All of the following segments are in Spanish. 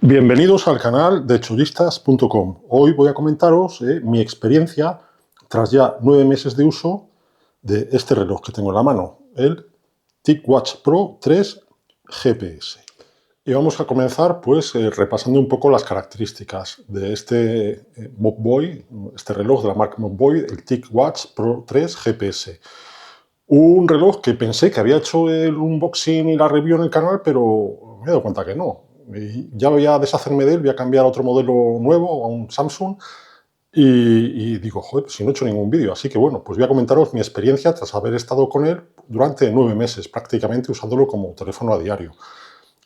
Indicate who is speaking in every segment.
Speaker 1: Bienvenidos al canal de chollistas.com. Hoy voy a comentaros mi experiencia tras ya 9 meses de uso de este reloj que tengo en la mano, el TicWatch Pro 3 GPS. Y vamos a comenzar pues repasando un poco las características de este Mobvoi, este reloj de la marca Mobvoi, el TicWatch Pro 3 GPS. Un reloj que pensé que había hecho el unboxing y la review en el canal, pero me he dado cuenta que no. Y ya voy a deshacerme de él, voy a cambiar a otro modelo nuevo, a un Samsung, y digo, joder, pues si no he hecho ningún vídeo. Así que bueno, pues voy a comentaros mi experiencia tras haber estado con él durante 9 meses, prácticamente usándolo como teléfono a diario.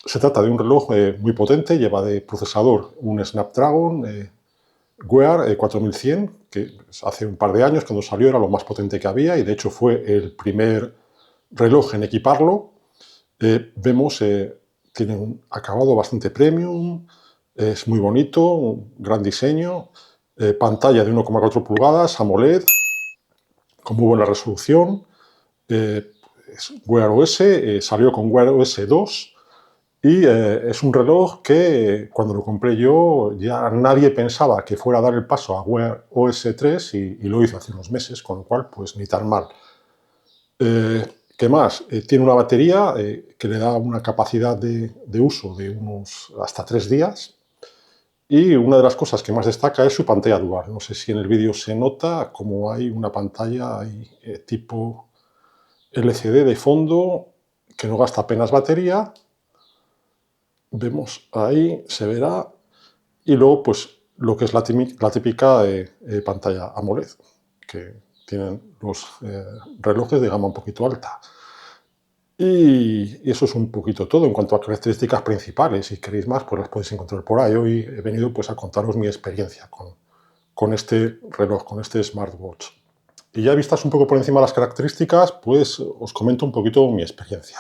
Speaker 1: Se trata de un reloj muy potente, lleva de procesador un Snapdragon Wear 4100, que hace un par de años, cuando salió, era lo más potente que había, y de hecho fue el primer reloj en equiparlo. Vemos tiene un acabado bastante premium, es muy bonito, un gran diseño, pantalla de 1,4 pulgadas, AMOLED, con muy buena resolución. Es Wear OS, salió con Wear OS 2 y es un reloj que cuando lo compré yo ya nadie pensaba que fuera a dar el paso a Wear OS 3 y lo hizo hace unos meses, con lo cual pues ni tan mal. ¿Qué más? Tiene una batería que le da una capacidad de uso de unos hasta 3 días. Y una de las cosas que más destaca es su pantalla dual. No sé si en el vídeo se nota como hay una pantalla ahí, tipo LCD de fondo que no gasta apenas batería. Vemos ahí, se verá. Y luego, pues, lo que es la típica pantalla AMOLED, que tienen los relojes de gama un poquito alta. Y eso es un poquito todo en cuanto a características principales. Si queréis más, pues las podéis encontrar por ahí. Hoy he venido pues a contaros mi experiencia con este reloj, con este smartwatch. Y ya vistas un poco por encima las características, pues os comento un poquito mi experiencia.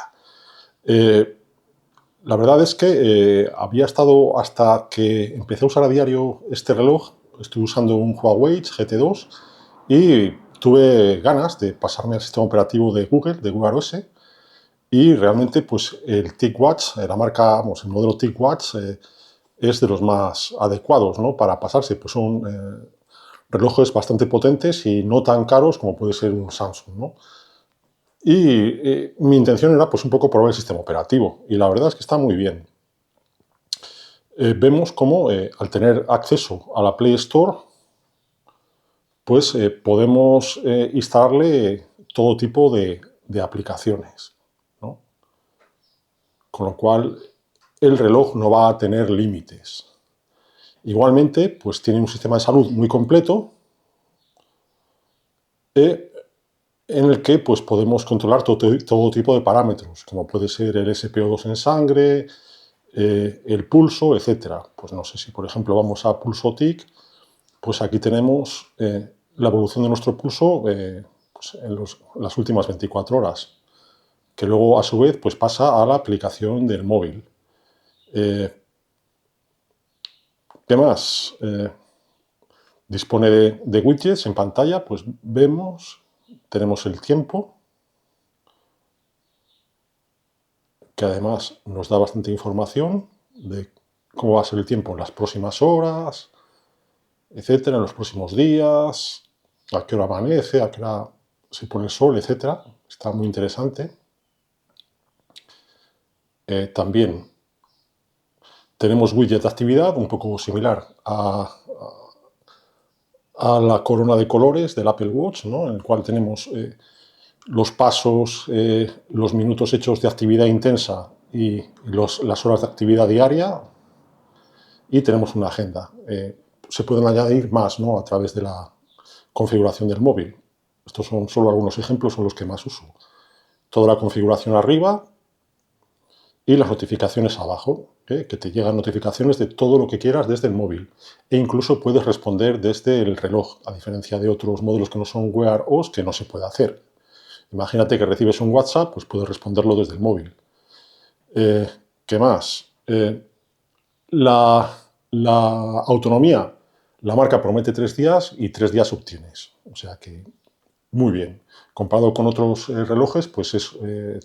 Speaker 1: La verdad es que había estado, hasta que empecé a usar a diario este reloj, estuve usando un Huawei GT2 y tuve ganas de pasarme al sistema operativo de Google, de Google OS. Y realmente, pues el TicWatch, la marca, vamos, el modelo TicWatch es de los más adecuados, ¿no?, para pasarse. Pues son relojes bastante potentes y no tan caros como puede ser un Samsung, ¿no? Y mi intención era, pues, un poco probar el sistema operativo. Y la verdad es que está muy bien. Vemos cómo, al tener acceso a la Play Store, pues podemos instalarle todo tipo de aplicaciones, ¿no? Con lo cual, el reloj no va a tener límites. Igualmente, pues tiene un sistema de salud muy completo en el que pues, podemos controlar todo tipo de parámetros, como puede ser el SpO2 en sangre, el pulso, etc. Pues no sé si, por ejemplo, vamos a Pulso Tic, pues aquí tenemos la evolución de nuestro pulso pues en las últimas 24 horas, que luego, a su vez, pues pasa a la aplicación del móvil. ¿Qué más? Dispone de widgets en pantalla, pues vemos, tenemos el tiempo, que además nos da bastante información de cómo va a ser el tiempo en las próximas horas, etcétera, en los próximos días, a qué hora amanece, a qué hora se pone el sol, etcétera. Está muy interesante. También tenemos widget de actividad, un poco similar a la corona de colores del Apple Watch, ¿no?, en el cual tenemos los pasos, los minutos hechos de actividad intensa y las horas de actividad diaria, y tenemos una agenda. Se pueden añadir más, ¿no?, a través de la configuración del móvil. Estos son solo algunos ejemplos, son los que más uso. Toda la configuración arriba y las notificaciones abajo, que te llegan notificaciones de todo lo que quieras desde el móvil. E incluso puedes responder desde el reloj, a diferencia de otros modelos que no son Wear OS, que no se puede hacer. Imagínate que recibes un WhatsApp, pues puedes responderlo desde el móvil. ¿Qué más? La autonomía, la marca promete 3 días y 3 días obtienes. O sea que muy bien. Comparado con otros relojes, pues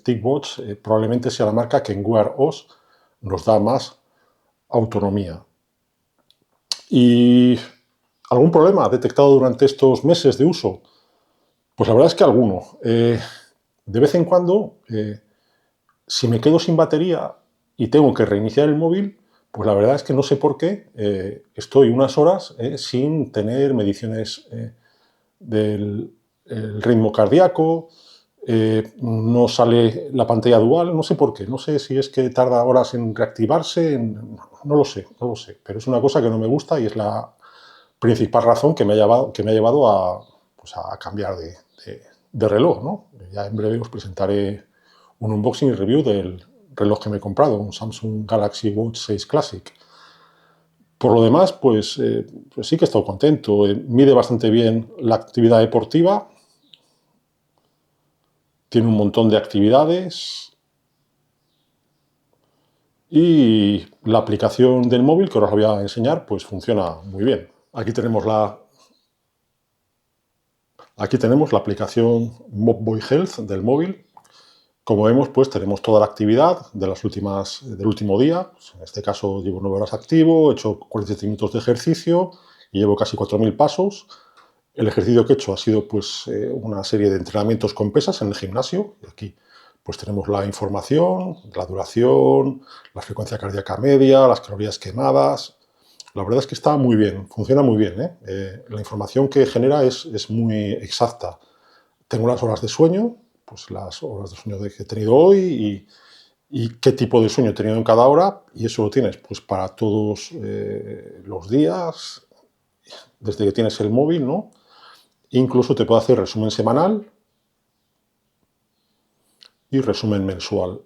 Speaker 1: TicWatch probablemente sea la marca que en Wear OS nos da más autonomía. ¿Y algún problema detectado durante estos meses de uso? Pues la verdad es que alguno. De vez en cuando, si me quedo sin batería y tengo que reiniciar el móvil, pues la verdad es que no sé por qué estoy unas horas sin tener mediciones del ritmo cardíaco, no sale la pantalla dual, no sé por qué, no sé si es que tarda horas en reactivarse, no lo sé, pero es una cosa que no me gusta y es la principal razón que me ha llevado a, pues a cambiar de reloj, ¿no? Ya en breve os presentaré un unboxing y review del reloj que me he comprado, un Samsung Galaxy Watch 6 Classic. Por lo demás, pues sí que he estado contento. Mide bastante bien la actividad deportiva, tiene un montón de actividades y la aplicación del móvil, que ahora os voy a enseñar, pues funciona muy bien. Aquí tenemos la aplicación Mobboy Health del móvil. Como vemos, pues tenemos toda la actividad del último día. En este caso llevo 9 horas activo, he hecho 47 minutos de ejercicio y llevo casi 4.000 pasos. El ejercicio que he hecho ha sido pues una serie de entrenamientos con pesas en el gimnasio. Y aquí pues tenemos la información, la duración, la frecuencia cardíaca media, las calorías quemadas. La verdad es que está muy bien, funciona muy bien. La información que genera es muy exacta. Tengo las horas de sueño, pues las horas de sueño que he tenido hoy y qué tipo de sueño he tenido en cada hora, y eso lo tienes pues para todos los días, desde que tienes el móvil, ¿no? Incluso te puede hacer resumen semanal y resumen mensual,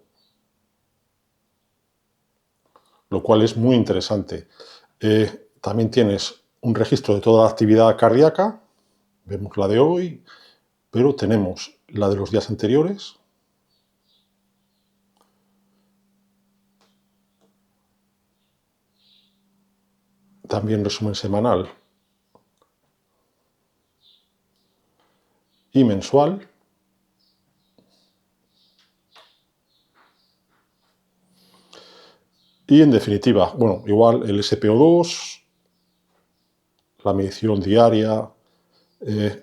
Speaker 1: lo cual es muy interesante. También tienes un registro de toda la actividad cardíaca, vemos la de hoy, pero tenemos la de los días anteriores, también resumen semanal y mensual. Y en definitiva, bueno, igual el SPO2, la medición diaria,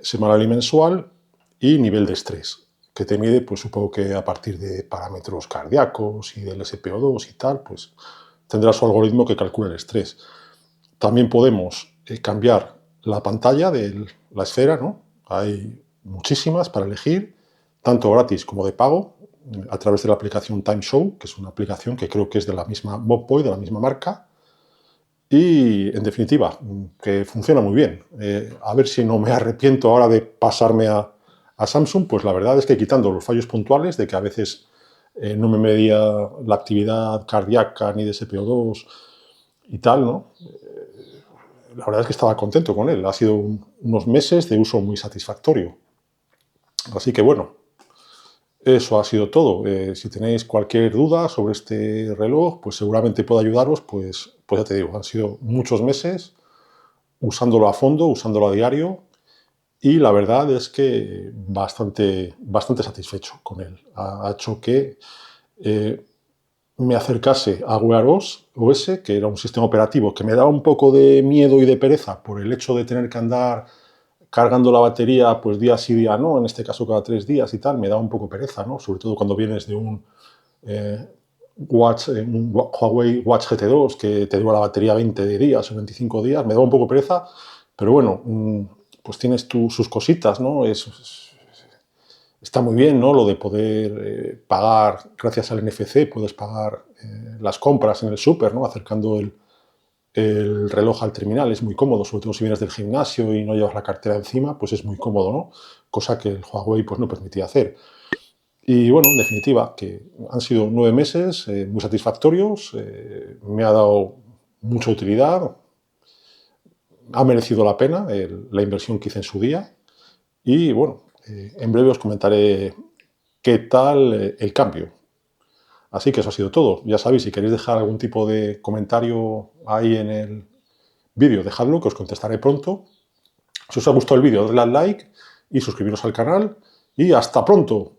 Speaker 1: semanal y mensual, y nivel de estrés, que te mide, pues supongo que a partir de parámetros cardíacos y del SPO2 y tal, pues tendrá su algoritmo que calcula el estrés. También podemos cambiar la pantalla de la esfera, ¿no? Hay muchísimas para elegir, tanto gratis como de pago, a través de la aplicación TimeShow, que es una aplicación que creo que es de la misma Mobboy, de la misma marca, y en definitiva, que funciona muy bien. A ver si no me arrepiento ahora de pasarme a Samsung, pues la verdad es que quitando los fallos puntuales de que a veces no me medía la actividad cardíaca ni de SPO2 y tal, ¿no? La verdad es que estaba contento con él. Ha sido unos meses de uso muy satisfactorio. Así que bueno, eso ha sido todo. Si tenéis cualquier duda sobre este reloj, pues seguramente puedo ayudaros, pues ya te digo, han sido muchos meses usándolo a fondo, usándolo a diario, y la verdad es que bastante satisfecho con él. Ha hecho que me acercase a Wear OS, que era un sistema operativo que me daba un poco de miedo y de pereza por el hecho de tener que andar cargando la batería pues día sí, día no, en este caso cada 3 días y tal, me daba un poco pereza, ¿no? Sobre todo cuando vienes de un un Huawei Watch GT2 que te dura la batería 20 días o 25 días, me daba un poco pereza, pero bueno, pues tienes sus cositas, ¿no? Está muy bien, ¿no? Lo de poder pagar, gracias al NFC, puedes pagar las compras en el súper, ¿no? Acercando el reloj al terminal, es muy cómodo, sobre todo si vienes del gimnasio y no llevas la cartera encima, pues es muy cómodo, ¿no? Cosa que el Huawei pues no permitía hacer. Y bueno, en definitiva, que han sido 9 meses muy satisfactorios, me ha dado mucha utilidad, ha merecido la pena la inversión que hice en su día y bueno, en breve os comentaré qué tal el cambio. Así que eso ha sido todo. Ya sabéis, si queréis dejar algún tipo de comentario ahí en el vídeo, dejadlo, que os contestaré pronto. Si os ha gustado el vídeo, dadle al like y suscribiros al canal y hasta pronto.